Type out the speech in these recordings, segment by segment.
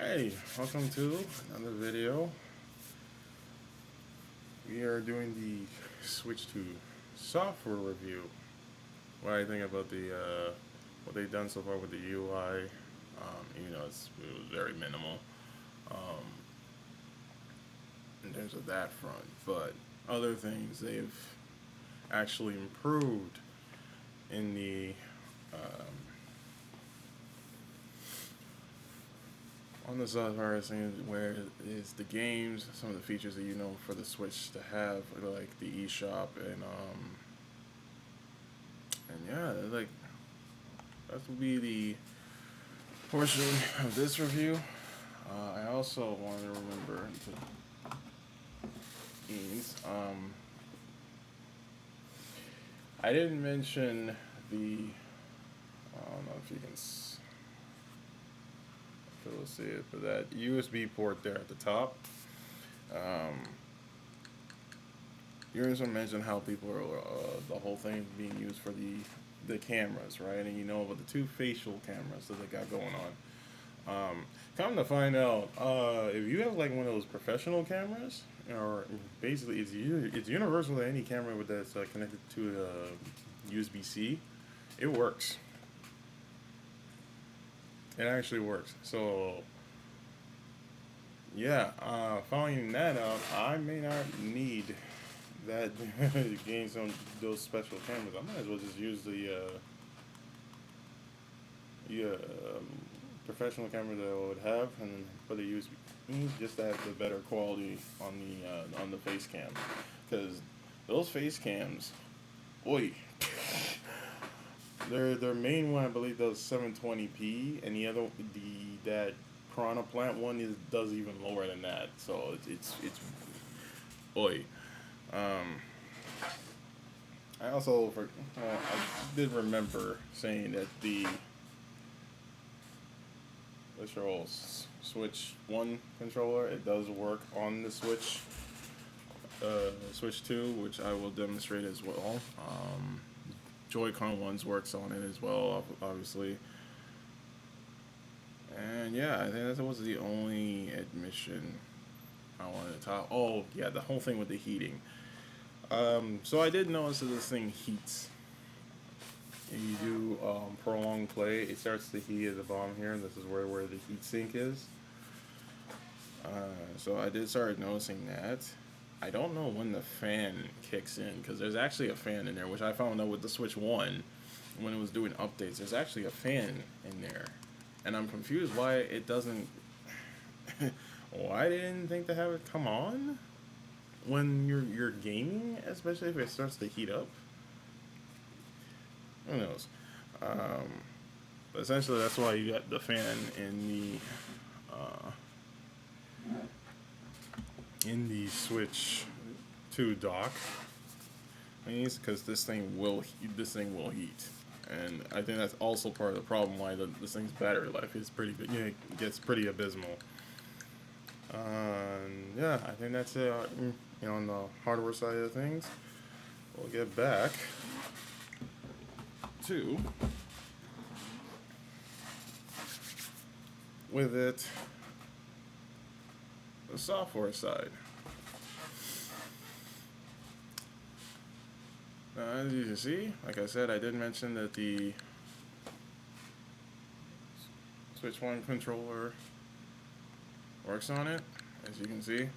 Hey, welcome to another video. We are doing the switch to software review. What I think about the what they've done so far with the UI. It was very minimal in terms of that front, but other things they've actually improved in the on the software thing where is the games, some of the features that you know for the Switch to have, like the eShop and yeah, like that will be the portion of this review. I also want to remember games. I didn't mention the. I don't know if you can. We'll see it, but that USB port there at the top. You also mentioned how people are the whole thing being used for the cameras, right? And you know about the two facial cameras that they got going on. Come to find out, if you have like one of those professional cameras, or basically it's universal to any camera that's connected to USB-C, it works. It actually works. So, yeah, finding that out, I may not need that gain some those special cameras. I might as well just use the professional camera that I would have, and put a USB just to have the better quality on the face cam, because those face cams, oi. Their main one, I believe, does 720p, and that Piranha Plant one does even lower than that. So it's oi. I also I did remember saying that the literal Switch One controller, it does work on the Switch Two, which I will demonstrate as well. Joy-Con ones works on it as well, obviously. And yeah, I think that was the only admission I wanted to talk. Oh yeah, the whole thing with the heating. So I did notice that this thing heats. If you do prolonged play, it starts to heat at the bottom here, and this is where the heat sink is. So I did start noticing that. I don't know when the fan kicks in, because there's actually a fan in there, which I found out with the Switch 1 when it was doing updates. There's actually a fan in there, and I'm confused why it doesn't. Why they didn't think to have it come on when you're gaming, especially if it starts to heat up. Who knows? But essentially, that's why you got the fan in the Switch 2 dock, because this thing will heat, and I think that's also part of the problem why this thing's battery life is pretty good. You know, it gets pretty abysmal. Yeah, I think that's it. On the hardware side of things, we'll get back to with it the software side. As you can see, like I said, I did mention that the Switch 1 controller works on it, as you can see.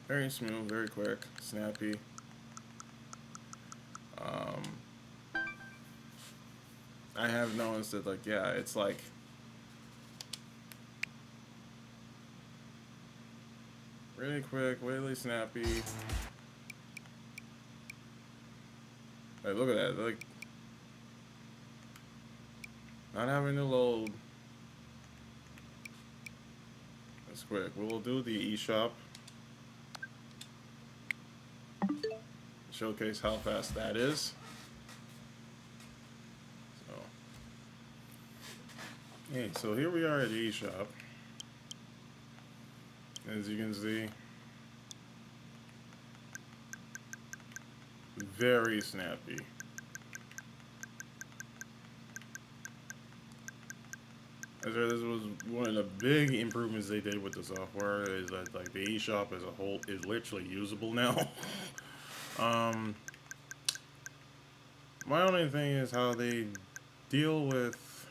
Very smooth, very quick, snappy. I have noticed that, like, yeah, it's like really quick, really snappy. Like, look at that, like, not having to load. That's quick. We'll do the eShop. Showcase how fast that is. So here we are at eShop. As you can see, very snappy. I said this was one of the big improvements they did with the software is that like the eShop as a whole is literally usable now. um, my only thing is how they deal with.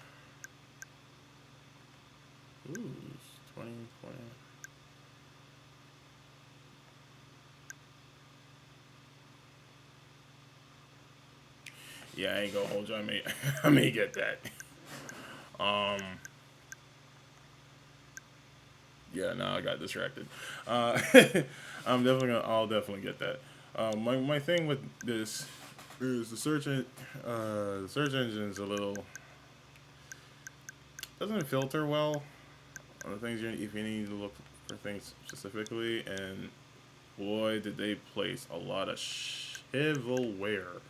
Ooh, 2020. Yeah, I ain't gonna hold you. I may, I may get that. Um, yeah, no, I got distracted. I'll definitely get that. My thing with this is the search engine's a little doesn't filter well on the things if you need to look for things specifically, and boy, did they place a lot of shovelware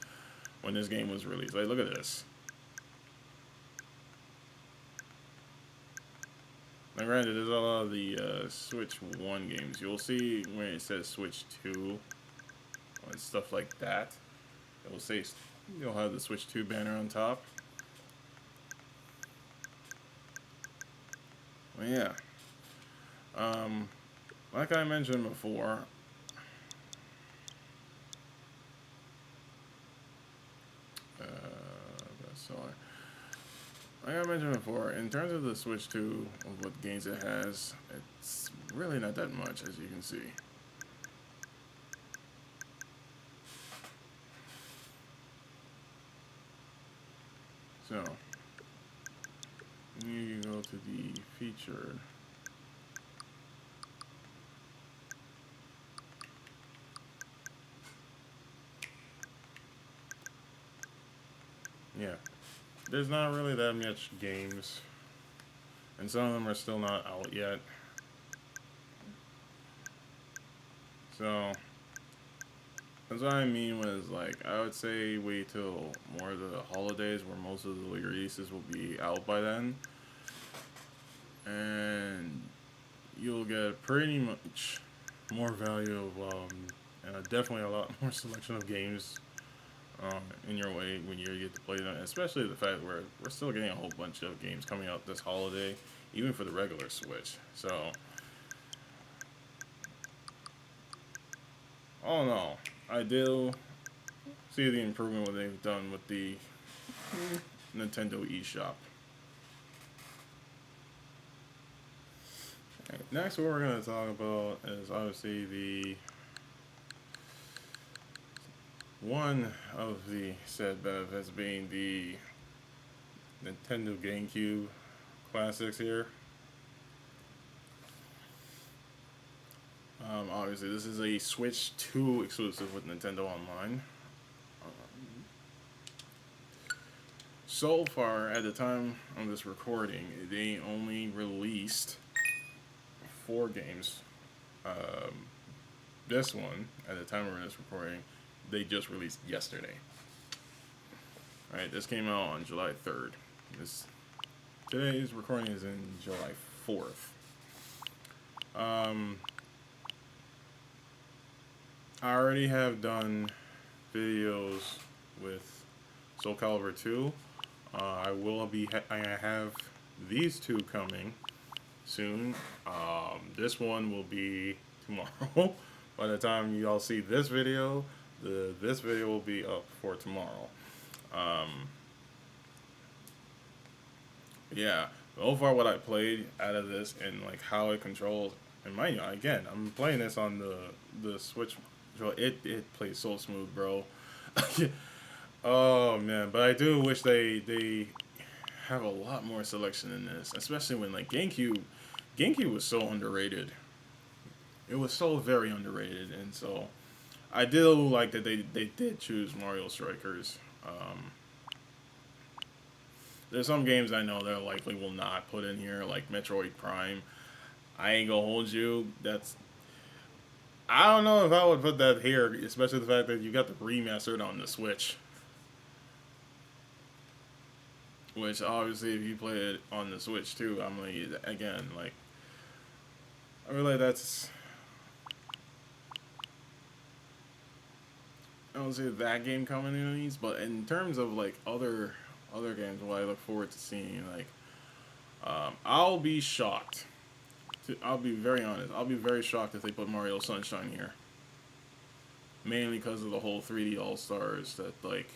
when this game was released. Like, look at this. Now, granted, there's a lot of the Switch 1 games. You'll see when it says Switch 2 and stuff like that. It will say you'll have the Switch 2 banner on top. Well, yeah. Um, like I mentioned before, sorry. Like I mentioned before, in terms of the Switch 2, of what games it has, it's really not that much, as you can see. So, you go to the featured. Yeah, there's not really that much games, and some of them are still not out yet. So, that's what I mean was like, I would say wait till more of the holidays where most of the releases will be out by then. And you'll get pretty much more value of, and definitely a lot more selection of games in your way when you get to play them. Especially the fact where we're still getting a whole bunch of games coming out this holiday, even for the regular Switch. So, all in all, I do see the improvement what they've done with the Nintendo eShop. Right, next, what we're going to talk about is obviously the one of the said benefits being the Nintendo GameCube classics here. Obviously, this is a Switch 2 exclusive with Nintendo Online. So far, at the time of this recording, they only released 4 games. This one, at the time of this recording, they just released yesterday. Alright, this came out on July 3rd. Today's recording is in July 4th. I already have done videos with Soul Calibur 2. I have these 2 coming soon. This one will be tomorrow. By the time you all see this video, this video will be up for tomorrow. Yeah, so far what I played out of this and like how it controls, and mind you, again, I'm playing this on the Switch. It plays so smooth, bro. Oh man, but I do wish they have a lot more selection in this, especially when like GameCube was so underrated. It was so very underrated, and so I do like that they did choose Mario Strikers. There's some games I know that likely will not put in here, like Metroid Prime. I ain't gonna hold you. I don't know if I would put that here, especially the fact that you got the remastered on the Switch. Which obviously, if you play it on the Switch too, I'm like, again, like, I realize I don't see that game coming in these, but in terms of like other games, what I look forward to seeing, like, I'll be shocked. I'll be very honest. I'll be very shocked if they put Mario Sunshine here. Mainly because of the whole 3D All Stars that like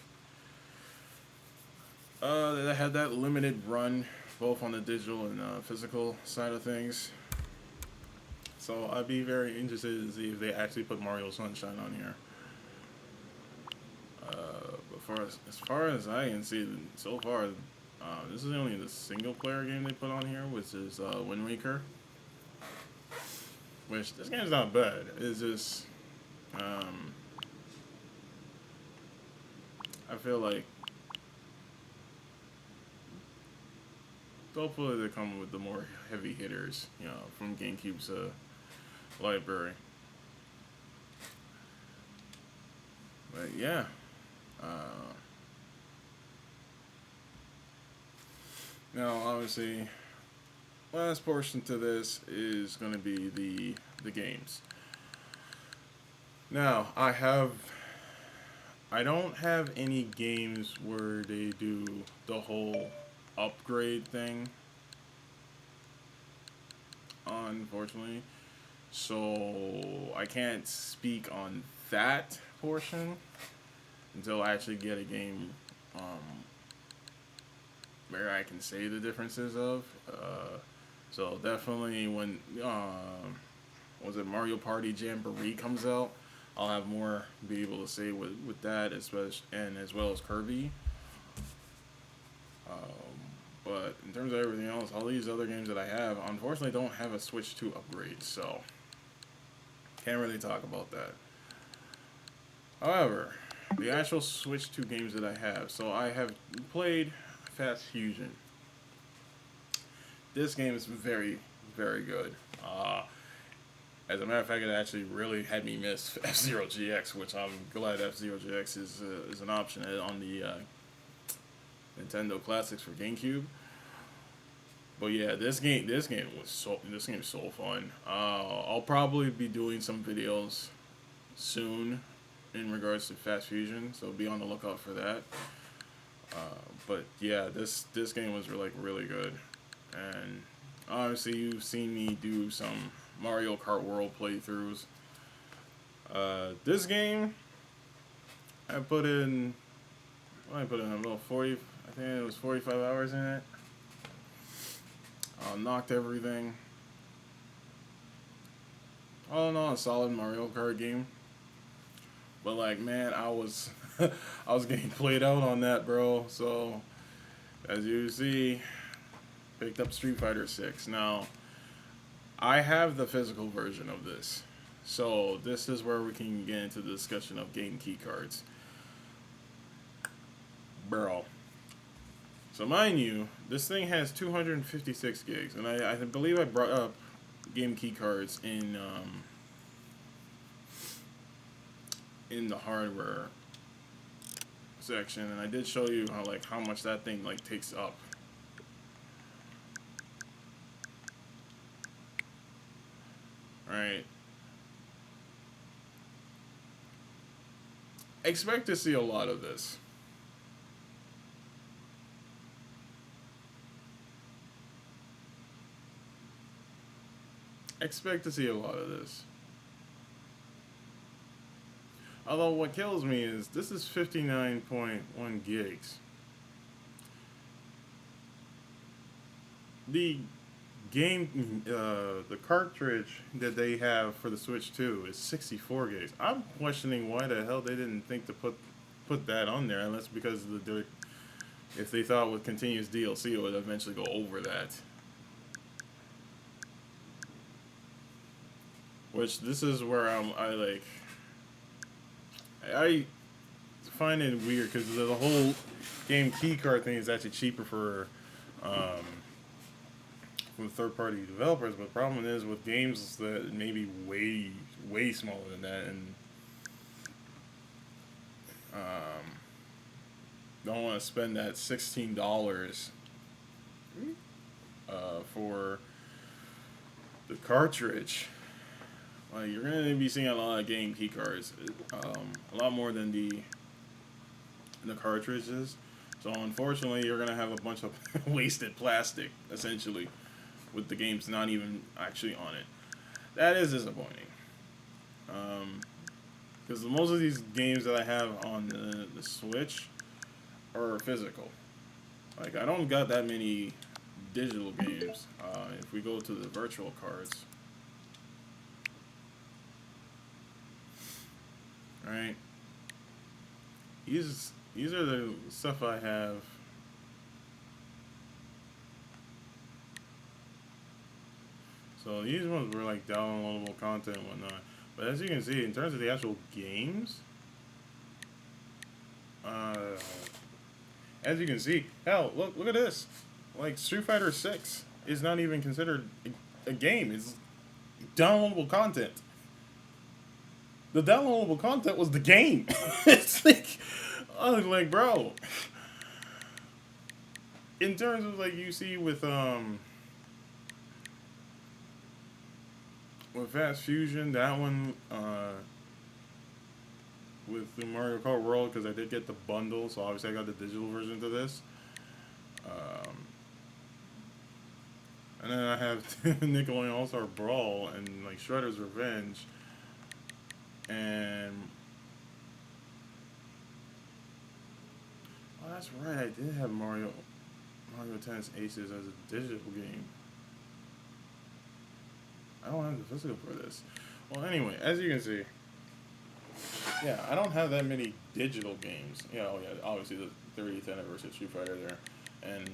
that had that limited run both on the digital and physical side of things. So I'd be very interested to see if they actually put Mario Sunshine on here. But as far as I can see, so far, this is only the single player game they put on here, which is Wind Waker. Which this game's not bad. It's just I feel like hopefully they come with the more heavy hitters, you know, from GameCube's library. But yeah, now obviously, last portion to this is going to be the games. Now I don't have any games where they do the whole upgrade thing, unfortunately. So I can't speak on that portion until I actually get a game where I can say the differences of. So definitely when was it Mario Party Jamboree comes out, I'll have more be able to say with that, especially and as well as Kirby. But in terms of everything else, all these other games that I have, unfortunately, don't have a Switch 2 upgrade, so can't really talk about that. However, the actual Switch 2 games that I have, so I have played Fast Fusion. This game is very, very good. As a matter of fact, it actually really had me miss F-Zero GX, which I'm glad F-Zero GX is an option on the Nintendo Classics for GameCube. But yeah, this game is so fun. I'll probably be doing some videos soon in regards to Fast Fusion, so be on the lookout for that. But yeah, this game was really good, and obviously you've seen me do some Mario Kart World playthroughs. This game, I put in a little 40. I think it was 45 hours in it. Knocked everything. All in all, a solid Mario Kart game. But like, man, I was I was getting played out on that, bro. So as you see, picked up Street Fighter 6. Now, I have the physical version of this. So this is where we can get into the discussion of game key cards. Bro. So mind you, this thing has 256 gigs, and I believe I brought up game key cards in the hardware section, and I did show you how much that thing takes up. Right. Expect to see a lot of this. Expect to see a lot of this. Although what kills me is this is 59.1 gigs. The game, the cartridge that they have for the Switch 2 is 64 gigs. I'm questioning why the hell they didn't think to put that on there, unless because if they thought with continuous DLC it would eventually go over that. Which this is where I find it weird because the whole game key card thing is actually cheaper for from third-party developers, but the problem is with games that may be way smaller than that, and don't want to spend that $16 for the cartridge. Like, you're going to be seeing a lot of game key cards, a lot more than the cartridges. So unfortunately, you're gonna have a bunch of wasted plastic, essentially, with the games not even actually on it. That is disappointing. Because most of these games that I have on the Switch are physical. Like, I don't got that many digital games. If we go to the virtual cards, right? These are the stuff I have. So these ones were like downloadable content and whatnot. But as you can see, in terms of the actual games, uh, as you can see, hell, look at this. Like Street Fighter 6 is not even considered a game. It's downloadable content. The downloadable content was the game. It's like, I was like, bro. In terms of like you see with Fast Fusion, that one with the Mario Kart World, because I did get the bundle, so obviously I got the digital version to this. And then I have Nickelodeon All Star Brawl and like Shredder's Revenge, and oh, that's right, I did have Mario Tennis Aces as a digital game. I don't have the physical for this. Well, anyway, as you can see, yeah, I don't have that many digital games. Yeah, obviously the 30th anniversary of Street Fighter there, and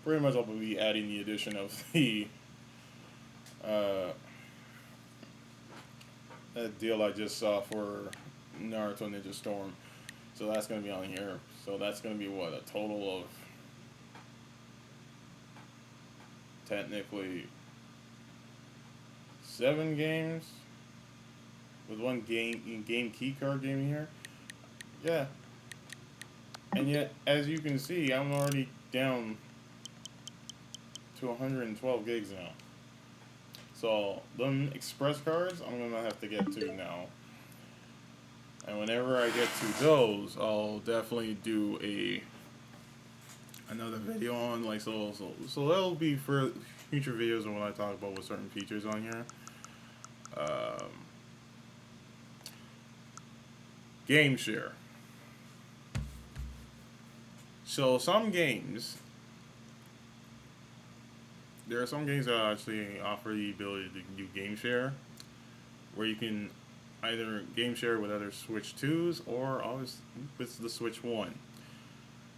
pretty much I'll be adding the addition of the that deal I just saw for Naruto Ninja Storm. So that's gonna be on here. So that's gonna be what, a total of technically 7 games with one game key card game here. Yeah. And yet, as you can see, I'm already down to 112 gigs now. So, them express cards, I'm going to have to get to now. And whenever I get to those, I'll definitely do another video on, like, so that'll be for future videos when I talk about what certain features on here. Game share. So some games, there are some games that actually offer the ability to do game share, where you can either game share with other Switch 2s or always with the Switch 1.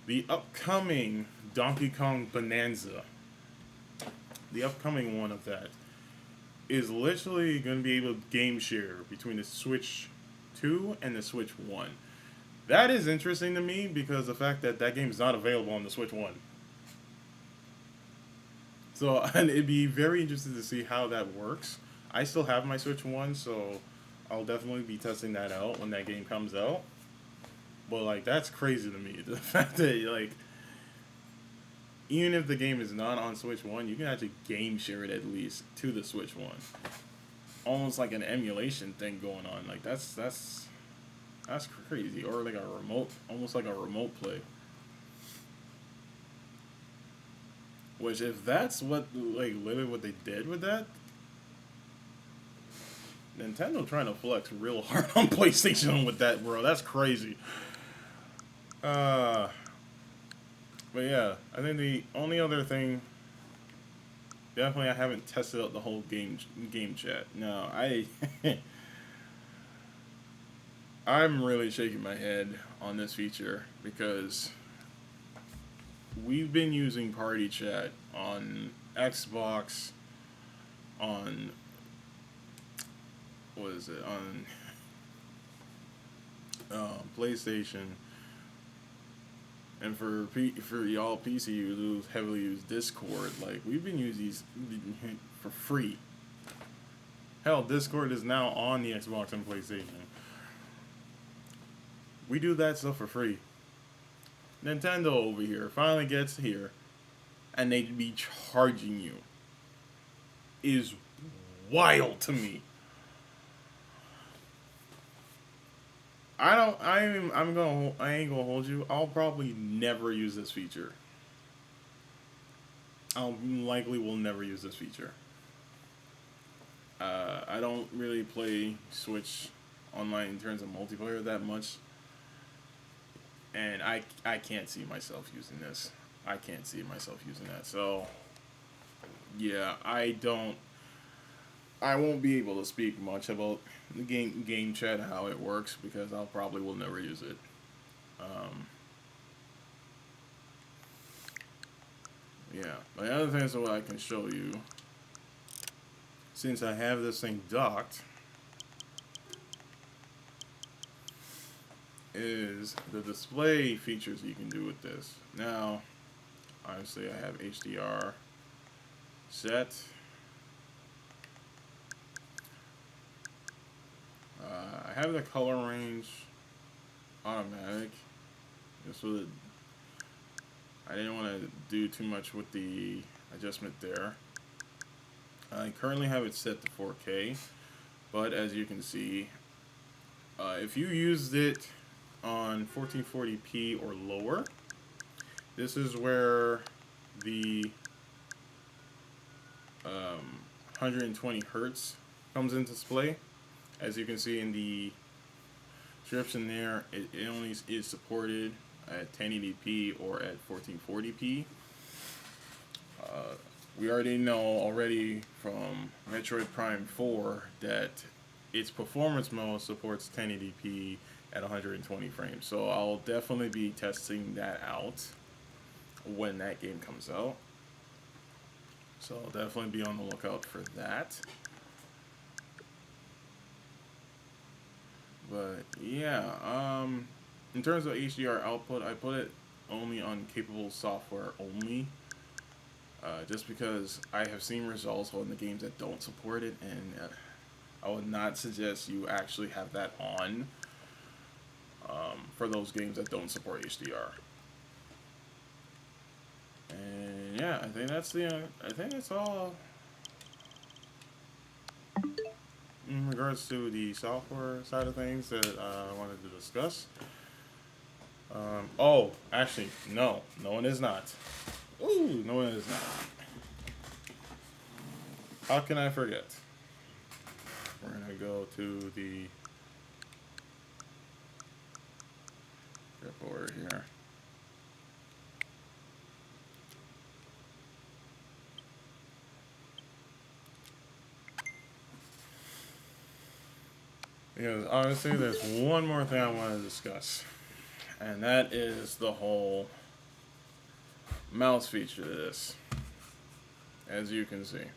The upcoming Donkey Kong Bonanza, the upcoming one of that, is literally going to be able to game share between the Switch 2 and the Switch 1. That is interesting to me because the fact that that game is not available on the Switch 1. So, and it'd be very interesting to see how that works. I still have my Switch 1, so I'll definitely be testing that out when that game comes out. But, like, that's crazy to me. The fact that, like, even if the game is not on Switch 1, you can actually game share it at least to the Switch 1. Almost like an emulation thing going on. Like, that's crazy. Or like a remote, almost like a remote play. Which, if that's what, like, literally what they did with that, Nintendo trying to flex real hard on PlayStation with that, bro. That's crazy. But yeah, I think the only other thing, definitely I haven't tested out the whole game chat. No, I'm really shaking my head on this feature because we've been using party chat on Xbox, on PlayStation, and for y'all PC users who heavily use Discord. Like, we've been using these for free. Hell, Discord is now on the Xbox and PlayStation. We do that stuff for free. Nintendo over here finally gets here, and they'd be charging you. Is wild to me. I ain't gonna hold you. I'll probably never use this feature. I'll likely will never use this feature. I don't really play Switch online in terms of multiplayer that much, and I can't see myself using this. I can't see myself using that. So yeah, I won't be able to speak much about the game chat and how it works because I'll probably will never use it. Um, yeah. The other things that I can show you, since I have this thing docked, is the display features you can do with this. Now, obviously, I have HDR set. I have the color range automatic. Just with I didn't want to do too much with the adjustment there. I currently have it set to 4K, but as you can see, if you used it on 1440p or lower, this is where the 120 hertz comes into play. As you can see in the description there, it only is supported at 1080p or at 1440p. We already know already from Metroid Prime 4 that its performance mode supports 1080p at 120 frames. So I'll definitely be testing that out when that game comes out. So I'll definitely be on the lookout for that. But yeah, in terms of HDR output, I put it only on capable software only. Just because I have seen results on the games that don't support it, and I would not suggest you actually have that on for those games that don't support HDR. And yeah, I think that's all in regards to the software side of things that I wanted to discuss. Oh, actually, no one is not. Ooh, no one is not. How can I forget? We're gonna go to the clipboard here. Because honestly, there's one more thing I want to discuss, and that is the whole mouse feature of this. As you can see,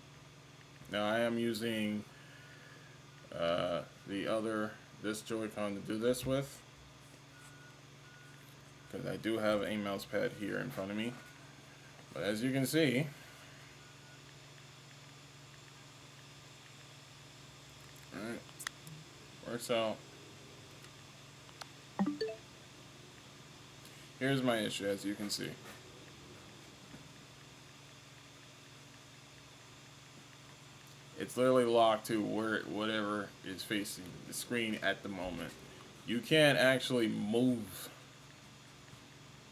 now I am using this Joy-Con to do this with, because I do have a mouse pad here in front of me. But as you can see, alright, works out. Here's my issue, as you can see. It's literally locked to whatever is facing the screen at the moment. You can't actually move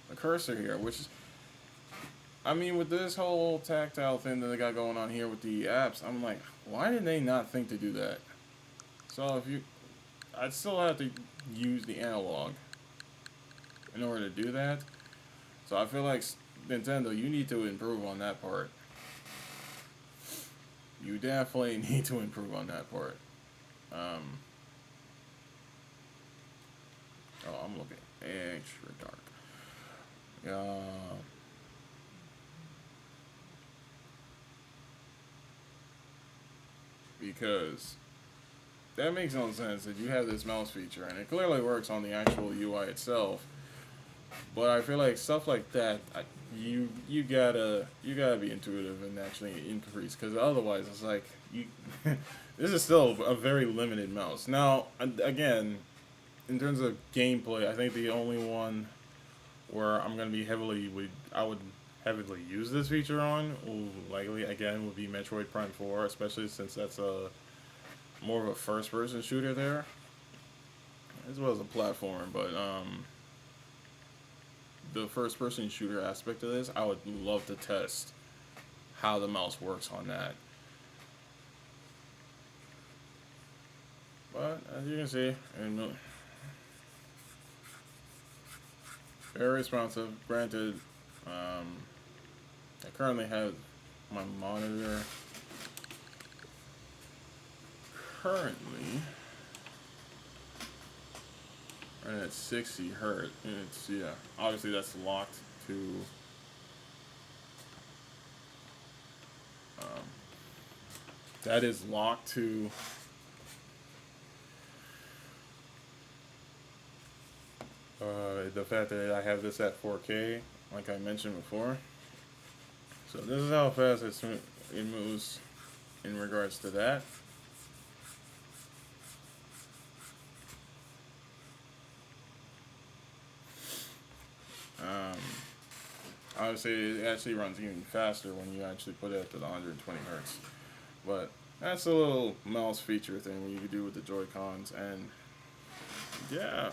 the cursor here, which is, I mean, with this whole tactile thing that they got going on here with the apps, I'm like, why did they not think to do that? So I'd still have to use the analog in order to do that. So I feel like Nintendo, you need to improve on that part. You definitely need to improve on that part. Oh, I'm looking extra dark. Because that makes no sense that you have this mouse feature, and it clearly works on the actual UI itself. But I feel like stuff like that, you gotta be intuitive and actually increase, because otherwise it's like this is still a very limited mouse. Now again, in terms of gameplay, I think the only one where I'm gonna be I would heavily use this feature on, likely again would be Metroid Prime 4, especially since that's a more of a first-person shooter there. as well as a platform, but the first person shooter aspect of this, I would love to test how the mouse works on that. But as you can see, and very responsive. Granted, I currently have my monitor currently running at 60 hertz. And it's, yeah, obviously that's locked to that is locked to the fact that I have this at 4K, like I mentioned before. So this is how fast it moves in regards to that. Obviously, it actually runs even faster when you actually put it up to the 120 hertz. But that's a little mouse feature thing you can do with the Joy-Cons, and yeah.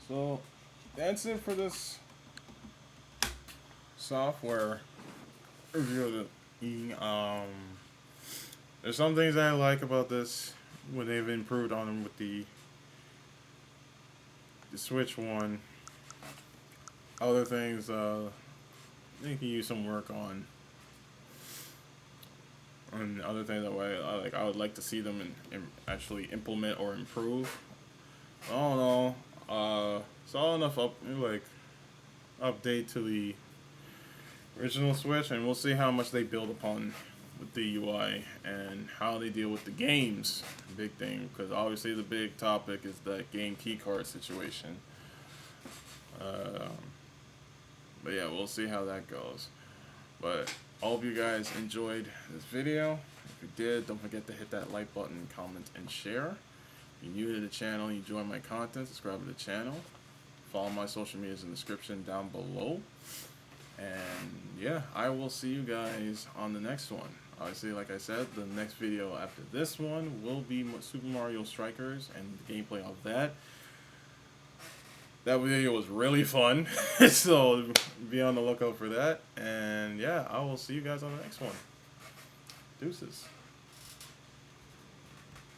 So that's it for this software review. There's some things I like about this when they've improved on them with the Switch one. Other things they can use some work on. And other things that way, I would like to see them actually implement or improve. I don't know. Saw enough update to the original Switch, and we'll see how much they build upon with the UI and how they deal with the games. Big thing, because obviously the big topic is the game keycard situation. But yeah, we'll see how that goes. But I hope you guys enjoyed this video. If you did, don't forget to hit that like button, comment, and share. If you're new to the channel, you enjoy my content, subscribe to the channel. Follow my social medias in the description down below. And yeah, I will see you guys on the next one. Obviously, like I said, the next video after this one will be Super Mario Strikers and the gameplay of that. That video was really fun, so be on the lookout for that. And yeah, I will see you guys on the next one. Deuces.